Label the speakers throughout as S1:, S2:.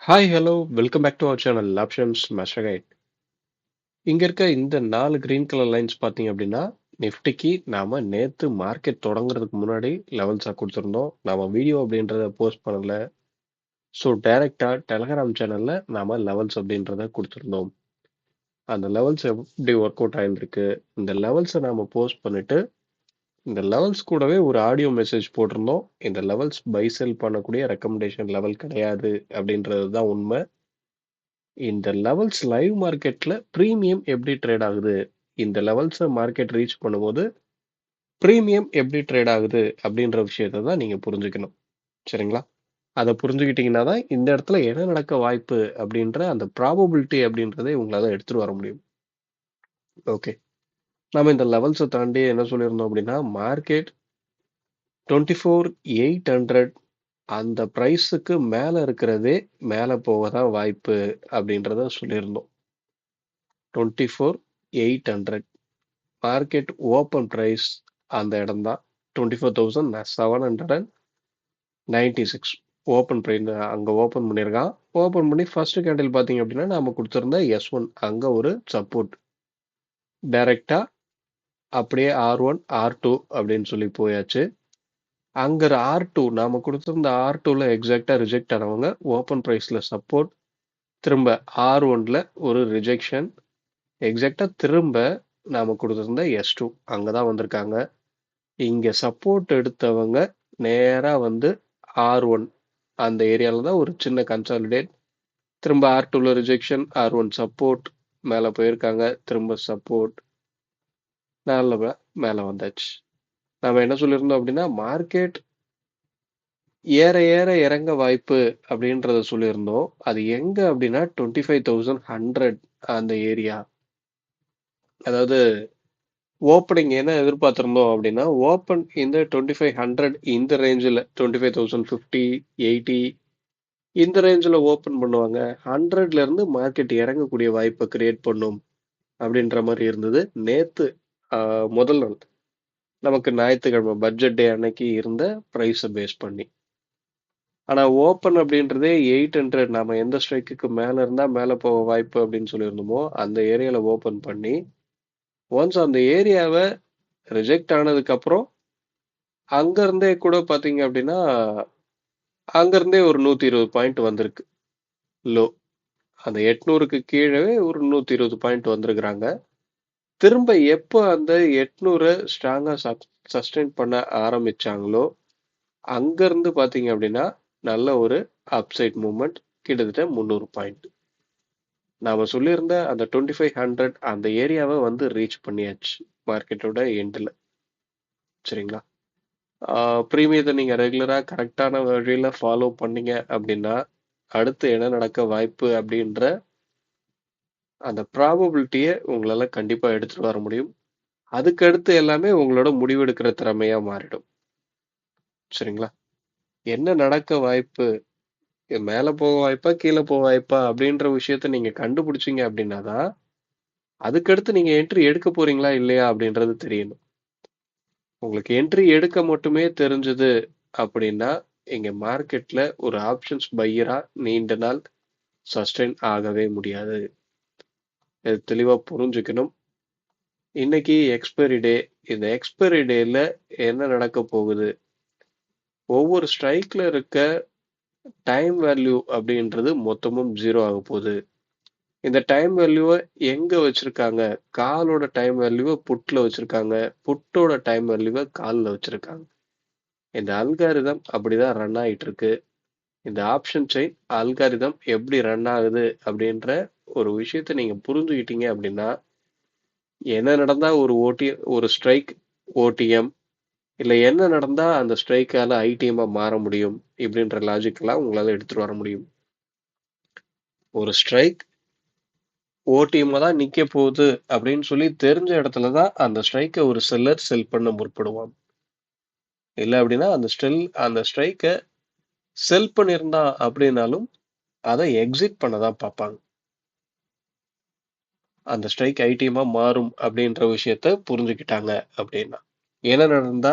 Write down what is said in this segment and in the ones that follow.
S1: Hi hello welcome back to our channel options master guide. இங்க இருக்க இந்த 4 green colour lines பார்த்தீங்க அப்படின்னா நிஃப்டிக்கு நாம நேத்து மார்க்கெட் தொடங்குறதுக்கு முன்னாடி லெவல்ஸா கொடுத்துருந்தோம். நாம வீடியோ அப்படின்றத போஸ்ட் பண்ணல. ஸோ டைரக்டா டெலகிராம் சேனல்ல நாம லெவல்ஸ் அப்படின்றத கொடுத்துருந்தோம். அந்த லெவல்ஸ் எப்படி ஒர்க் அவுட் ஆயிருந்திருக்கு, இந்த லெவல்ஸை நாம போஸ்ட் பண்ணிட்டு இந்த லெவல்ஸ் கூடவே ஒரு ஆடியோ மெசேஜ் போட்டிருந்தோம். இந்த லெவல்ஸ் பை செல் பண்ணக்கூடிய ரெக்கமெண்டேஷன் லெவல் கிடையாது அப்படின்றது தான் உண்மை. இந்த லெவல்ஸ் லைவ் மார்க்கெட்ல பிரீமியம் எப்படி ட்ரேட் ஆகுது, இந்த லெவல்ஸை மார்க்கெட் ரீச் பண்ணும்போது பிரீமியம் எப்படி ட்ரேட் ஆகுது அப்படின்ற விஷயத்தை தான் நீங்க புரிஞ்சுக்கணும். சரிங்களா? அதை புரிஞ்சுக்கிட்டீங்கன்னா தான் இந்த இடத்துல என்ன நடக்க வாய்ப்பு அப்படின்ற அந்த ப்ராபபிலிட்டி அப்படின்றதை உங்களால எடுத்துட்டு வர முடியும். ஓகே, நம்ம இந்த லெவல்ஸை தாண்டி என்ன சொல்லியிருந்தோம் அப்படின்னா மார்க்கெட் 24,800 அந்த ப்ரைஸுக்கு மேல இருக்கிறதே மேல போக தான் வாய்ப்பு அப்படின்றத சொல்லியிருந்தோம். 24,800 மார்க்கெட் ஓப்பன் பிரைஸ் அந்த இடம் தான். 24,796 ஓப்பன் பிரைஸ் அங்க ஓப்பன் பண்ணியிருக்கான். ஓப்பன் பண்ணி ஃபர்ஸ்ட் கேண்டில் பார்த்தீங்க அப்படின்னா நாம கொடுத்திருந்த S1 அங்க ஒரு சப்போர்ட் டைரக்டா அப்படியே R1 R2 அப்படின்னு சொல்லி போயாச்சு. அங்க R2 நாம கொடுத்திருந்த R2ல எக்ஸாக்டா ரிஜெக்ட் ஆனவங்க ஓப்பன் பிரைஸ்ல சப்போர்ட், திரும்ப R1ல ஒரு ரிஜெக்ஷன், எக்ஸாக்டா திரும்ப நாம கொடுத்திருந்த S2 அங்கதான் வந்திருக்காங்க. இங்க சப்போர்ட் எடுத்தவங்க நேரா வந்து R1 அந்த ஏரியால தான் ஒரு சின்ன கன்சாலிடேட், திரும்ப R2ல ரிஜெக்ஷன், R1 சப்போர்ட், மேல போயிருக்காங்க, திரும்ப சப்போர்ட், நல்ல மேல வந்தாச்சு. நாம என்ன சொல்லியிருந்தோம் அப்படின்னா மார்க்கெட் ஏற ஏற இறங்க வாய்ப்பு அப்படின்றத சொல்லியிருந்தோம். அது எங்க அப்படின்னா 25,100 அந்த ஏரியா. அதாவது ஓப்பனிங் என்ன எதிர்பார்த்திருந்தோம் அப்படின்னா ஓப்பன் இந்த 2500 இந்த ரேஞ்சில் 25,050 80 இந்த ரேஞ்சில் ஓப்பன் பண்ணுவாங்க. 100ல இருந்து மார்க்கெட் இறங்கக்கூடிய வாய்ப்பை கிரியேட் பண்ணும் அப்படின்ற மாதிரி இருந்தது. நேத்து முதல் நாள் நமக்கு ஞாயிற்றுக்கிழமை பட்ஜெட் டே அன்னைக்கு இருந்த ப்ரைஸை பேஸ் பண்ணி. ஆனா ஓப்பன் அப்படின்றதே 800 நாம எந்த ஸ்ட்ரைக்குக்கு மேல இருந்தா மேல போக வாய்ப்பு அப்படின்னு சொல்லியிருந்தோமோ அந்த ஏரியால ஓப்பன் பண்ணி ஒன்ஸ் அந்த ஏரியாவை ரிஜெக்ட் ஆனதுக்கு அப்புறம் அங்க இருந்தே கூட பாத்தீங்க அப்படின்னா அங்க இருந்தே ஒரு 120 பாயிண்ட் வந்திருக்கு லோ. அந்த 800க்கு கீழே ஒரு 120 பாயிண்ட் வந்திருக்கிறாங்க. திரும்ப எப்போ அந்த 800 ஸ்ட்ராங்கா சஸ்டெயின் பண்ண ஆரம்பிச்சாங்களோ அங்க இருந்து பாத்தீங்க அப்படின்னா நல்ல ஒரு அப்சைட் மூவ்மெண்ட், கிட்டத்தட்ட 300 பாயிண்ட். நாம சொல்லியிருந்த அந்த 2500 அந்த ஏரியாவை வந்து ரீச் பண்ணியாச்சு மார்க்கெட்டோட எண்டில். சரிங்களா? ப்ரீமியத்தை நீங்க ரெகுலரா கரெக்டான வழியில ஃபாலோ பண்ணீங்க அப்படின்னா அடுத்து என்ன நடக்க வாய்ப்பு அப்படின்ற அந்த ப்ராபபிலிட்டியை உங்களால கண்டிப்பா எடுத்துட்டு வர முடியும். அதுக்கு அடுத்து எல்லாமே உங்களோட முடிவெடுக்கிற திறமையா மாறிடும். சரிங்களா? என்ன நடக்க வாய்ப்பு, மேல போக வாய்ப்பா கீழே போக வாய்ப்பா அப்படின்ற விஷயத்த நீங்க கண்டுபிடிச்சீங்க அப்படின்னா தான் அதுக்கடுத்து நீங்க என்ட்ரி எடுக்க போறீங்களா இல்லையா அப்படின்றது தெரியணும். உங்களுக்கு என்ட்ரி எடுக்க மட்டுமே தெரிஞ்சது அப்படின்னா இங்க மார்க்கெட்ல ஒரு ஆப்ஷன்ஸ் பையரா நீண்ட நாள் சஸ்டெயின் ஆகவே முடியாது. இது தெளிவா புரிஞ்சுக்கணும். இன்னைக்கு எக்ஸ்பைரி டே. இந்த எக்ஸ்பைரி டேல என்ன நடக்க போகுது, ஒவ்வொரு ஸ்ட்ரைக்ல இருக்க டைம் வேல்யூ அப்படின்றது மொத்தமும் 0 ஆக போகுது. இந்த டைம் வேல்யூவை எங்க வச்சிருக்காங்க, காலோட டைம் வேல்யூவை புட்ல வச்சிருக்காங்க, புட்டோட டைம் வேல்யூவை கால்ல வச்சிருக்காங்க. இந்த அல்காரிதம் அப்படிதான் ரன் ஆயிட்டு இருக்கு. இந்த ஆப்ஷன் செயின் அல்காரிதம் எப்படி ரன் ஆகுது அப்படின்ற ஒரு விஷயத்தை நீங்க புரிஞ்சுக்கிட்டீங்க அப்படின்னா என்ன நடந்தா ஒரு ஸ்ட்ரைக் ஓடிஎம், இல்ல என்ன நடந்தா அந்த ஸ்ட்ரைக்கால ஐடிஎம் மாற முடியும் இப்படின்ற லாஜிக் எல்லாம் உங்களால எடுத்துட்டு வர முடியும். ஒரு ஸ்ட்ரைக் ஓடிஎம் தான் நிக்க போகுது அப்படின்னு சொல்லி தெரிஞ்ச இடத்துலதான் அந்த ஸ்ட்ரைக்கை ஒரு செல்லர் செல் பண்ண முற்படுவான். இல்ல அப்படின்னா அந்த ஸ்ட்ரைக்கை செல் பண்ணியிருந்தான் அப்படின்னாலும் அதை எக்ஸிட் பண்ணதான் பார்ப்பாங்க. அந்த ஸ்ட்ரைக் ஐடிஎம்மா மாறும் அப்படின்ற விஷயத்த புரிஞ்சுக்கிட்டாங்க அப்படின்னா என்ன நடந்தா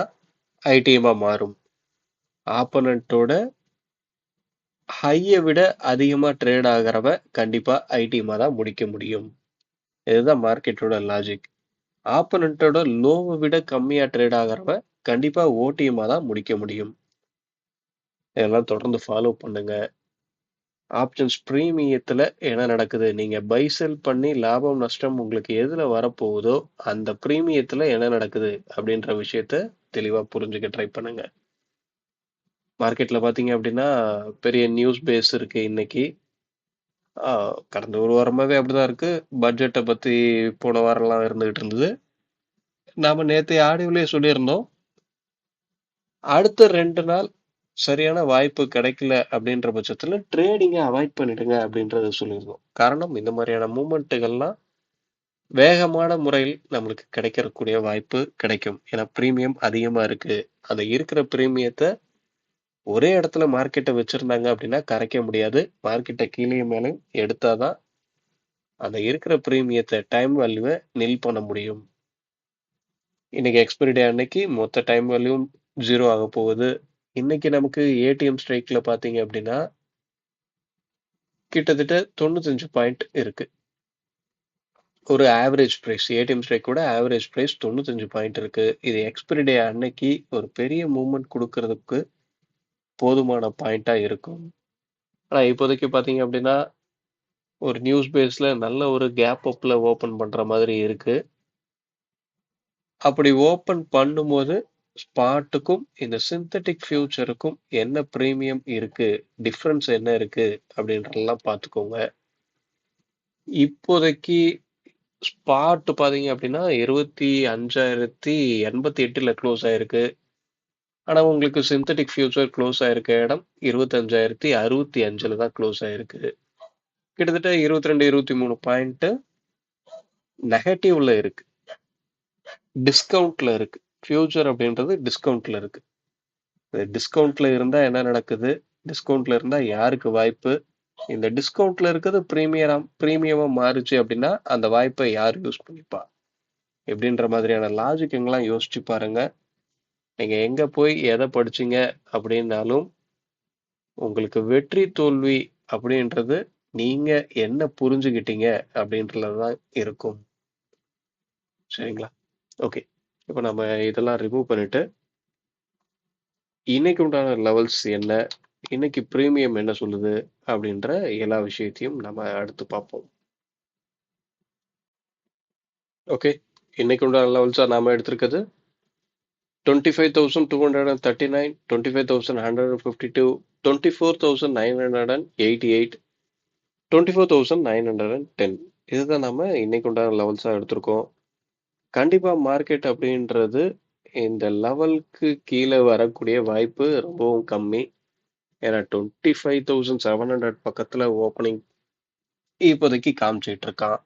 S1: ஐடிஎம்மா மாறும், ஆப்போனண்டோட ஹையை விட அதிகமா ட்ரேட் ஆகிறவ கண்டிப்பா ஐ டீமா தான் முடிக்க முடியும். இதுதான் மார்க்கெட்டோட லாஜிக். ஆப்போனன்ட்டோட லோவை விட கம்மியா ட்ரேட் ஆகிறவ கண்டிப்பா ஓ டீமா தான் முடிக்க முடியும். இதெல்லாம் தொடர்ந்து ஃபாலோ பண்ணுங்க. ஆப்ஷன்ஸ் பிரீமியத்துல என்ன நடக்குது? நீங்க பை செல் பண்ணி லாபம், நஷ்டம் உங்களுக்கு எதுல வரப்போகுதோ, அந்த பிரீமியத்துல என்ன நடக்குது? அப்படின்ற விஷயத்த தெளிவா புரிஞ்சுக்க ட்ரை பண்ணுங்க. மார்க்கெட்ல பார்த்தீங்க அப்படின்னா, பெரிய நியூஸ் பேஸ் இருக்கு இன்னைக்கு. ஆ கடந்த ஒரு வாரமாவே அப்படிதான் இருக்கு. பட்ஜெட்ட பத்தி போன வாரம்லாம் இருந்துகிட்டு இருந்தது. நாம நேத்து ஆடியோலயே சொல்லியிருந்தோம். அடுத்த 2 நாள் சரியான வாய்ப்பு கிடைக்கல அப்படின்ற பட்சத்துல ட்ரேடிங்க அவாய்ட் பண்ணிடுங்க அப்படின்றத சொல்லியிருந்தோம். காரணம் இந்த மாதிரியான மூமெண்ட்டுகள்லாம் வேகமான முறையில் நம்மளுக்கு கிடைக்கக்கூடிய வாய்ப்பு கிடைக்கும். ஏன்னா பிரீமியம் அதிகமா இருக்கு. அந்த இருக்கிற பிரீமியத்த ஒரே இடத்துல மார்க்கெட்ட வச்சிருந்தாங்க அப்படின்னா கரைக்க முடியாது. மார்க்கெட்ட கீழயும் மேலயும் எடுத்தா தான் அந்த இருக்கிற பிரீமியத்த டைம் வேல்யூவ நில் பண்ண முடியும். இன்னைக்கு எக்ஸ்பைரி டே அன்னைக்கு மொத்த டைம் வேல்யூ 0 ஆக போகுது. இன்னைக்கு நமக்கு ஏடிஎம் ஸ்ட்ரைக்ல பார்த்தீங்க அப்படின்னா, கிட்டத்தட்ட 95 பாயிண்ட் இருக்கு. ஒரு ஆவரேஜ் பிரைஸ் ஏடிஎம் ஸ்ட்ரைக்கோட ஆவரேஜ் பிரைஸ் 95 பாயிண்ட் இருக்கு. இது எக்ஸ்பைரி டே அன்னைக்கு ஒரு பெரிய மூவ்மெண்ட் குடுக்கறதுக்கு போதுமான பாயிண்டா இருக்கும். ஆனா இப்போதைக்கு பார்த்தீங்க அப்படின்னா, ஒரு நியூஸ் பேஸ்ல நல்ல ஒரு கேப் அப்ல ஓப்பன் பண்ற மாதிரி இருக்கு. அப்படி ஓப்பன் பண்ணும்போது ஸ்பாட்டுக்கும் இந்த சிந்தெடிக் ஃபியூச்சருக்கும் என்ன பிரீமியம் இருக்கு, டிஃபரன்ஸ் என்ன இருக்கு அப்படின்றதெல்லாம் பார்த்துக்கோங்க. இப்போதைக்கு ஸ்பாட் பார்த்தீங்க அப்படின்னா 25,088ல க்ளோஸ் ஆயிருக்கு. ஆனா உங்களுக்கு சிந்தெடிக் ஃபியூச்சர் க்ளோஸ் ஆயிருக்க இடம் 25,065ல தான் க்ளோஸ் ஆயிருக்கு. கிட்டத்தட்ட 22, 23 பாயிண்ட் நெகட்டிவ்ல இருக்கு. டிஸ்கவுண்ட்ல இருக்கு. ஃபியூச்சர் அப்படின்றது டிஸ்கவுண்ட்ல இருக்கு. டிஸ்கவுண்ட்ல இருந்தா என்ன நடக்குது? டிஸ்கவுண்ட்ல இருந்தா யாருக்கு வாய்ப்பு? இந்த டிஸ்கவுண்ட்ல இருக்கிறது பிரீமியமா மாறுச்சு அப்படின்னா அந்த வாய்ப்பை யார் யூஸ் பண்ணிப்பா? எப்படின்ற மாதிரியான லாஜிக் எல்லாம் யோசிச்சு பாருங்க. நீங்க எங்க போய் எதை படிச்சீங்க அப்படின்னாலும் உங்களுக்கு வெற்றி தோல்வி அப்படின்றது நீங்க என்ன புரிஞ்சுகிட்டீங்க அப்படின்றதுல தான் இருக்கும். சரிங்களா? ஓகே. இப்போ நம்ம இதெல்லாம் ரிமூவ் பண்ணிட்டு இன்னைக்கு உண்டான லெவல்ஸ் என்ன? இன்னைக்கு பிரீமியம் என்ன சொல்லுது? அப்படின்ற எல்லா விஷயத்தையும் நம்ம அடுத்து பார்ப்போம். ஓகே. இன்னைக்கு உண்டான லெவல்ஸா நாம எடுத்திருக்கிறது 25,239, 25,152, 24,988, 24,910. இதுதான் நம்ம இன்னைக்கு உண்டான லெவல்ஸா எடுத்திருக்கோம். கண்டிப்பா மார்க்கெட் அப்படின்றது இந்த லெவலுக்கு கீழே வரக்கூடிய வாய்ப்பு ரொம்பவும் கம்மி. ஏன்னா 25,700 பக்கத்துல ஓப்பனிங் இப்போதைக்கு காமிச்சிட்டு இருக்கான்.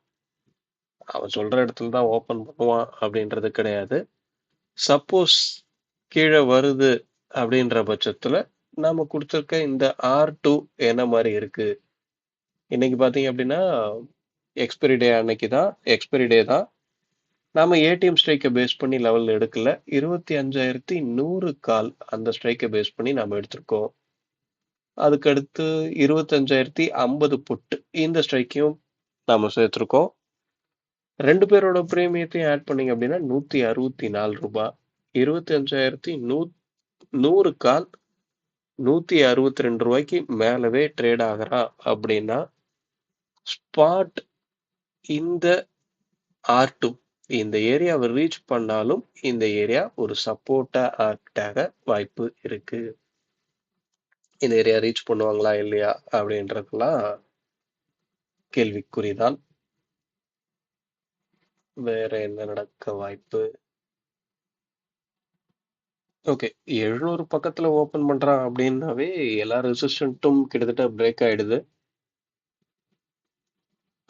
S1: அவன் சொல்ற இடத்துல தான் ஓப்பன் பண்ணுவான் அப்படின்றது கிடையாது. சப்போஸ் கீழே வருது அப்படின்ற பட்சத்துல நாம கொடுத்துருக்க இந்த R2 என்ன மாதிரி இருக்கு? இன்னைக்கு பாத்தீங்க அப்படின்னா எக்ஸ்பைரி டே தான். நாம ஏடிஎம் ஸ்ட்ரைக்கை பேஸ் பண்ணி லெவல் எடுக்கல. 25,100 கால் அந்த ஸ்ட்ரைக்கை பேஸ் பண்ணி நாம எடுத்திருக்கோம். அதுக்கடுத்து 25,050 புட்டு இந்த ஸ்ட்ரைக்கையும் நாம சேர்த்திருக்கோம். 2 பேரோட பிரீமியத்தையும் ஆட் பண்ணீங்க அப்படின்னா ரூ. 164. 25,100 கால் ரூ. 162 மேலவே ட்ரேட் ஆகிறா அப்படின்னா ஸ்பாட் இந்த R2 இந்த ஏரியாவை ரீச் பண்ணாலும் இந்த ஏரியா ஒரு சப்போர்ட்டா ஆக்ட் ஆக வாய்ப்பு இருக்கு. இந்த ஏரியா ரீச் பண்ணுவாங்களா இல்லையா அப்படின்றதுலாம் கேள்விக்குறிதான். வேற என்ன நடக்க வாய்ப்பு? ஓகே. 700 பக்கத்துல ஓபன் பண்றான் அப்படின்னாவே எல்லா ரெசிஸ்டன்ட்டும் கிட்டத்தட்ட பிரேக் ஆயிடுது.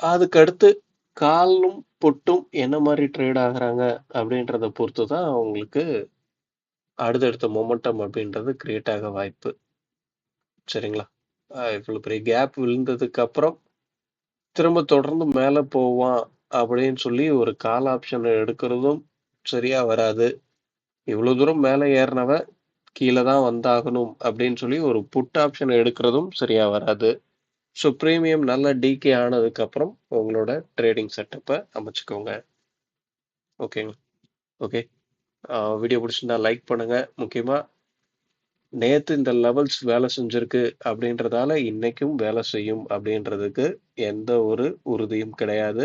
S1: அதுக்கு அடுத்து காலும் புட்டும் என்ன மாதிரி ட்ரேட் ஆகுறாங்க அப்படின்றத பொறுத்து தான் உங்களுக்கு அடுத்தடுத்த மொமெண்டம் அப்படின்றது கிரியேட் ஆக வாய்ப்பு. சரிங்களா? இவ்வளவு பெரிய கேப் விழுந்ததுக்கு அப்புறம் திரும்ப தொடர்ந்து மேல போவான் அப்படின்னு சொல்லி ஒரு கால் ஆப்ஷன் எடுக்கிறதும் சரியா வராது. இவ்வளவு தூரம் மேல ஏறினவன் கீழே தான் வந்தாகணும் அப்படின்னு சொல்லி ஒரு புட் ஆப்ஷன் எடுக்கிறதும் சரியா வராது. ஸோ ப்ரீமியம் நல்லா டிகே ஆனதுக்கப்புறம் உங்களோட ட்ரேடிங் செட்டப்பை அமைச்சுக்கோங்க. ஓகேங்க. ஓகே. வீடியோ பிடிச்சிருந்தா லைக் பண்ணுங்க. முக்கியமாக நேற்று இந்த லெவல்ஸ் வேலை செஞ்சிருக்கு அப்படின்றதால இன்னைக்கும் வேலை செய்யும் அப்படின்றதுக்கு எந்த ஒரு உறுதியும் கிடையாது.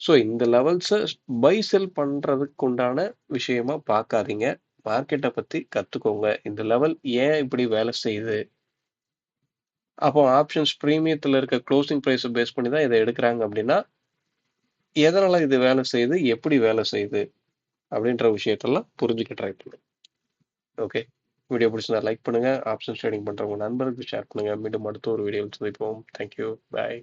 S1: ஸோ இந்த லெவல்ஸை பை செல் பண்ணுறதுக்கு உண்டான விஷயமா பார்க்காதீங்க. மார்க்கெட்டை பற்றி கற்றுக்கோங்க. இந்த லெவல் ஏன் இப்படி வேலை செய்யுது? அப்போ ஆப்ஷன்ஸ் ப்ரீமியத்தில் இருக்க க்ளோசிங் ப்ரைஸை பேஸ் பண்ணி தான் இதை எடுக்கிறாங்க அப்படின்னா எதனால் இது வேலை செய்யுது, எப்படி வேலை செய்யுது அப்படின்ற விஷயத்தெல்லாம் புரிஞ்சுக்க ட்ரை பண்ணுங்க. ஓகே. வீடியோ பிடிச்சிருந்தா லைக் பண்ணுங்க. ஆப்ஷன்ஸ் ட்ரேடிங் பண்ணுறவங்க நண்பர்களுக்கு ஷேர் பண்ணுங்க. மீண்டும் அடுத்த ஒரு வீடியோவில் சந்திப்போம். தேங்க்யூ. பாய்.